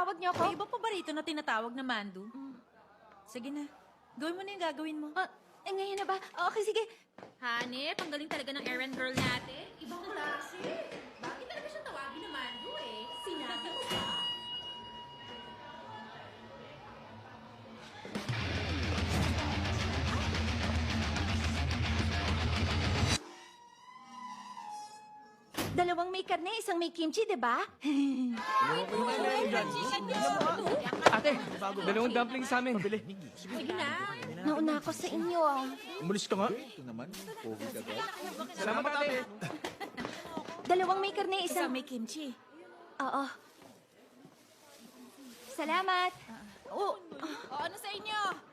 tinatawag niyo ako? May iba pa ba rito na tinatawag na Mandu? Sige na. Gawin mo na yung gagawin mo. Ngayon na ba? Okay, sige. Hanep, ang galing talaga ng errand girl natin. Ibang klase. Bakit talaga siya tawagin na Mandu eh? Sinabi ko ba? Dalawang may karne, isang may kimchi, di ba? Ate, dalawang dumplings sa amin. Sige na. Nauna ako sa inyo. Umalis ka nga. Ito naman. Pogi ka ba? Salamat, ate. Dalawang may karne, Isang isang... may kimchi. Oo. Salamat. O ano sa inyo?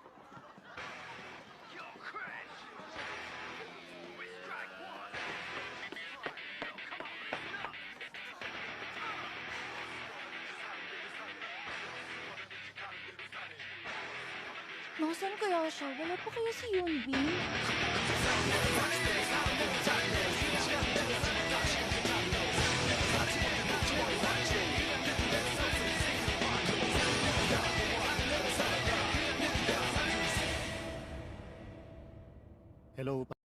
Nasaan kaya siya? Wala pa kaya si Yunbin? Hello.